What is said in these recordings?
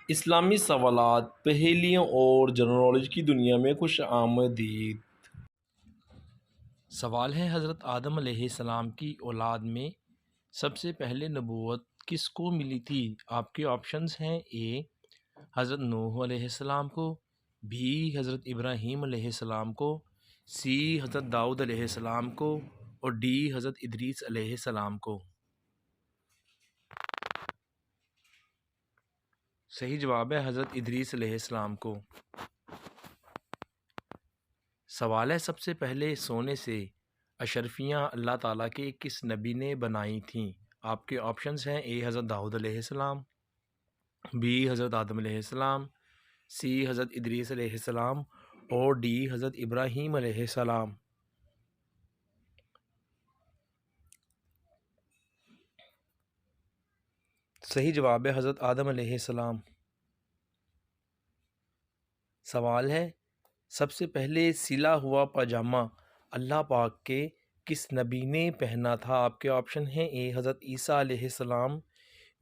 اسلامی سوالات، پہیلیوں اور جنرل نالج کی دنیا میں خوش آمدید۔ سوال ہے، حضرت آدم علیہ السلام کی اولاد میں سب سے پہلے نبوت کس کو ملی تھی؟ آپ کے آپشنز ہیں: اے حضرت نوح علیہ السلام کو، بی حضرت ابراہیم علیہ السلام کو، سی حضرت داؤد علیہ السلام کو، اور ڈی حضرت ادریس علیہ السلام کو۔ صحیح جواب ہے حضرت ادریس علیہ السلام کو۔ سوال ہے، سب سے پہلے سونے سے اشرفیاں اللہ تعالیٰ کے کس نبی نے بنائی تھیں؟ آپ کے آپشنز ہیں: اے حضرت داؤد علیہ السلام، بی حضرت آدم علیہ السلام، سی حضرت ادریس علیہ السلام، اور ڈی حضرت ابراہیم علیہ السلام۔ صحیح جواب ہے حضرت آدم علیہ السلام۔ سوال ہے، سب سے پہلے سلا ہوا پاجامہ اللہ پاک کے کس نبی نے پہنا تھا؟ آپ کے آپشن ہیں: اے حضرت عیسیٰ علیہ السلام،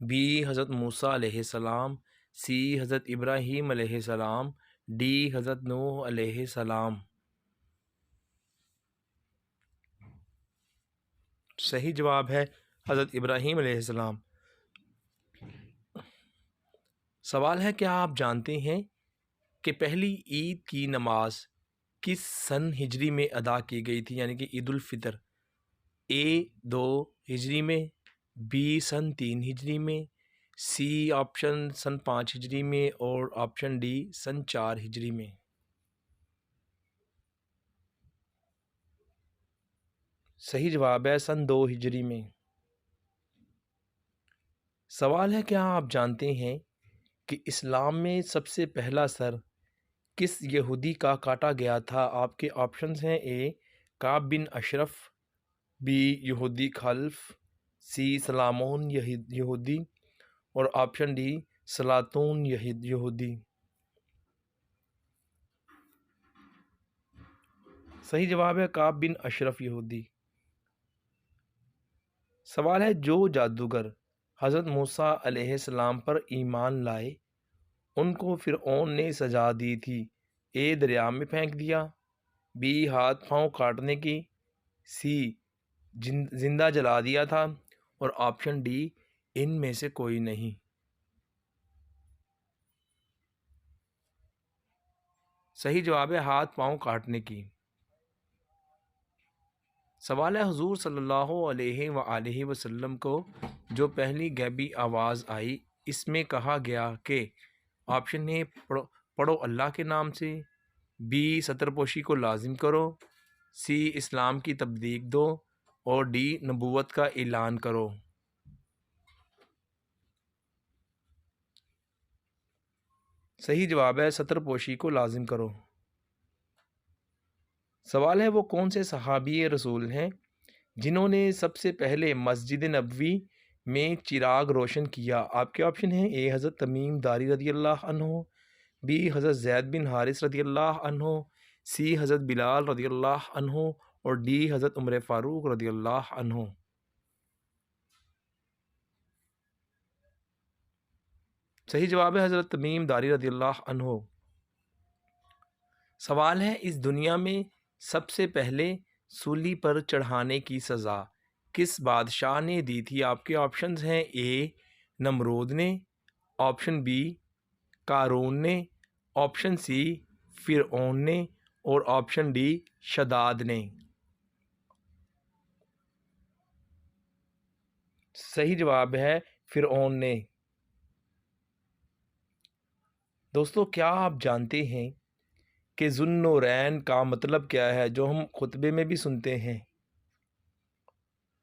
بی حضرت موسیٰ علیہ السلام، سی حضرت ابراہیم علیہ السلام، ڈی حضرت نوح علیہ السلام۔ صحیح جواب ہے حضرت ابراہیم علیہ السلام۔ سوال ہے، کیا آپ جانتے ہیں کہ پہلی عید کی نماز کس سن ہجری میں ادا کی گئی تھی، یعنی کہ عید الفطر؟ اے 2 ہجری میں، بی سن 3 ہجری میں، سی آپشن سن 5 ہجری میں، اور آپشن ڈی سن 4 ہجری میں۔ صحیح جواب ہے سن 2 ہجری میں۔ سوال ہے، کیا آپ جانتے ہیں کہ اسلام میں سب سے پہلا سر کس یہودی کا کاٹا گیا تھا؟ آپ کے آپشنز ہیں: اے کعب بن اشرف، بی یہودی خلف، سی سلامون یہودی، اور آپشن ڈی سلاطون یہودی۔ صحیح جواب ہے کعب بن اشرف یہودی۔ سوال ہے، جو جادوگر حضرت موسیٰ علیہ السلام پر ایمان لائے ان کو فرعون نے سزا دی تھی؟ اے دریا میں پھینک دیا، بی ہاتھ پاؤں کاٹنے کی، سی زندہ جلا دیا تھا، اور آپشن ڈی ان میں سے کوئی نہیں۔ صحیح جواب ہے ہاتھ پاؤں کاٹنے کی۔ سوال ہے، حضور صلی اللہ علیہ وآلہ وسلم کو جو پہلی غیبی آواز آئی اس میں کہا گیا کہ آپشن اے پڑھو اللہ کے نام سے، بی ستر پوشی کو لازم کرو، سی اسلام کی تبلیغ دو، اور ڈی نبوت کا اعلان کرو۔ صحیح جواب ہے ستر پوشی کو لازم کرو۔ سوال ہے، وہ کون سے صحابی رسول ہیں جنہوں نے سب سے پہلے مسجد نبوی میں چراغ روشن کیا؟ آپ کے آپشن ہیں: اے حضرت تمیم داری رضی اللہ عنہ، بی حضرت زید بن حارث رضی اللہ عنہ، سی حضرت بلال رضی اللہ عنہ، اور ڈی حضرت عمر فاروق رضی اللہ عنہ۔ صحیح جواب ہے حضرت تمیم داری رضی اللہ عنہ۔ سوال ہے، اس دنیا میں سب سے پہلے سولی پر چڑھانے کی سزا کس بادشاہ نے دی تھی؟ آپ کے آپشنز ہیں: اے نمرود نے، آپشن بی قارون نے، آپشن سی فرعون نے، اور آپشن ڈی شداد نے۔ صحیح جواب ہے فرعون نے۔ دوستو، کیا آپ جانتے ہیں کہ ذوالنورین کا مطلب کیا ہے جو ہم خطبے میں بھی سنتے ہیں؟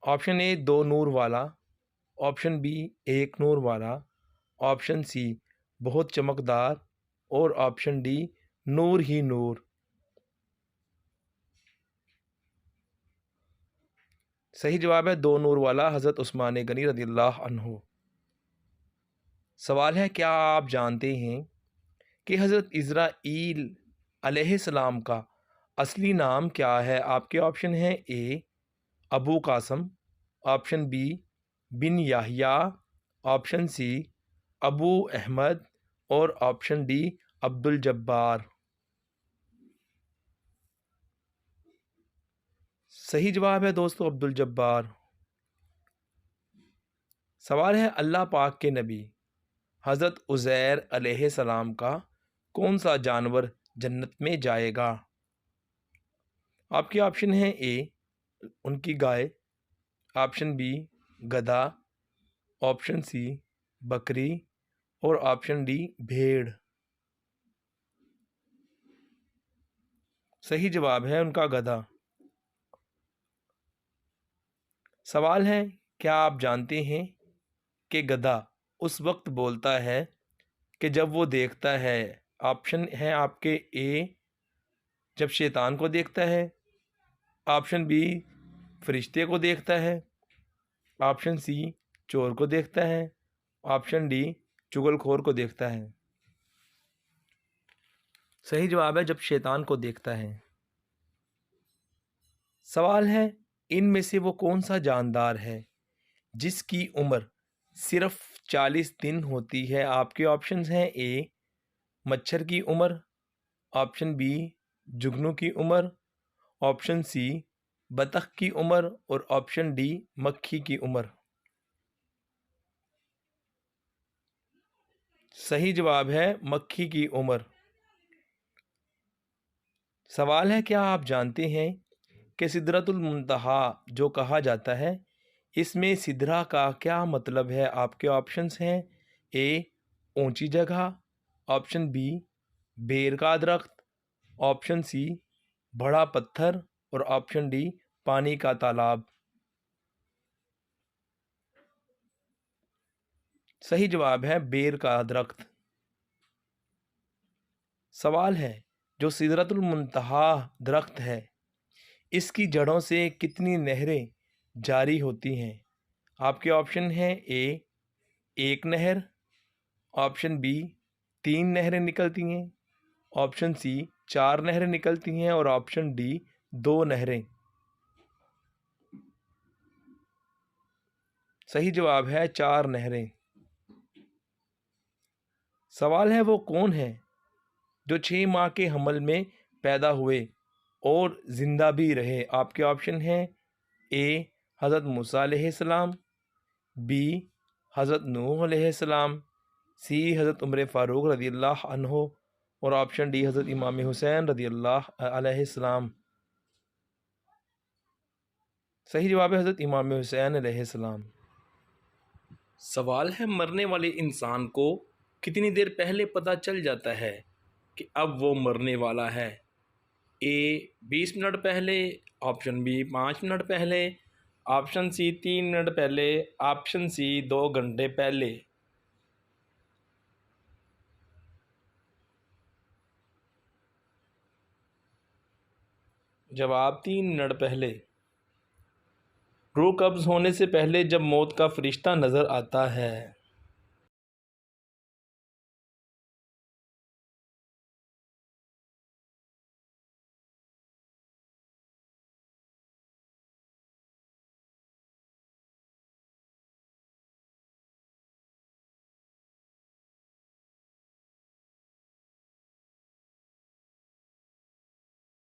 آپشن اے 2 نور والا، آپشن بی 1 نور والا، آپشن سی بہت چمکدار، اور آپشن ڈی نور ہی نور۔ صحیح جواب ہے 2 نور والا حضرت عثمان غنی رضی اللہ عنہ۔ سوال ہے، کیا آپ جانتے ہیں کہ حضرت اسرائیل علیہ السلام کا اصلی نام کیا ہے؟ آپ کے آپشن ہیں: اے ابو قاسم، آپشن بی بن یحییٰ، آپشن سی ابو احمد، اور آپشن ڈی عبد الجبار۔ صحیح جواب ہے دوستو عبد الجبار۔ سوال ہے اللہ پاک کے نبی حضرت عزیر علیہ السلام کا کون سا جانور جنت میں جائے گا؟ آپ کے آپشن ہیں اے ان کی گائے، آپشن بی گدھا، آپشن سی بکری اور آپشن ڈی بھیڑ۔ صحیح جواب ہے ان کا گدھا۔ سوال ہے کیا آپ جانتے ہیں کہ گدھا اس وقت بولتا ہے کہ جب وہ دیکھتا ہے، آپشن ہے آپ کے اے جب شیطان کو دیکھتا ہے، آپشن بی فرشتے کو دیکھتا ہے، آپشن سی چور کو دیکھتا ہے، آپشن ڈی چغل خور کو دیکھتا ہے۔ صحیح جواب ہے جب شیطان کو دیکھتا ہے۔ سوال ہے ان میں سے وہ کون سا جاندار ہے جس کی عمر صرف 40 دن ہوتی ہے؟ آپ کے آپشنز ہیں اے مچھر کی عمر، آپشن بی جگنو کی عمر، آپشن سی بطخ کی عمر اور آپشن ڈی مکھی کی عمر۔ صحیح جواب ہے مکھی کی عمر۔ سوال ہے کیا آپ جانتے ہیں کہ سدرۃ المنتہا جو کہا جاتا ہے اس میں سدرا کا کیا مطلب ہے؟ آپ کے آپشنز ہیں اے اونچی جگہ، آپشن بی بیر کا درخت، آپشن سی بڑا پتھر اور آپشن ڈی پانی کا تالاب۔ صحیح جواب ہے بیر کا درخت۔ سوال ہے جو سدرۃ المنتہا درخت ہے اس کی جڑوں سے کتنی نہریں جاری ہوتی ہیں؟ آپ کے آپشن ہیں اے ایک نہر، آپشن بی 3 نہریں نکلتی ہیں، آپشن سی 4 نہریں نکلتی ہیں اور آپشن ڈی 2 نہریں۔ صحیح جواب ہے 4 نہریں۔ سوال ہے وہ کون ہے جو 6 ماہ کے حمل میں پیدا ہوئے اور زندہ بھی رہے؟ آپ کے آپشن ہیں اے حضرت موسیٰ علیہ السلام، بی حضرت نوح علیہ السلام، سی حضرت عمر فاروق رضی اللہ عنہ اور آپشن ڈی حضرت امام حسین رضی اللہ علیہ السلام۔ صحیح جواب ہے حضرت امام حسین علیہ السلام۔ سوال ہے مرنے والے انسان کو کتنی دیر پہلے پتہ چل جاتا ہے کہ اب وہ مرنے والا ہے؟ اے 20 منٹ پہلے، آپشن بی 5 منٹ پہلے، آپشن سی 3 منٹ پہلے، آپشن سی 2 گھنٹے پہلے۔ جواب 3 منٹ پہلے۔ روح قبض ہونے سے پہلے جب موت کا فرشتہ نظر آتا ہے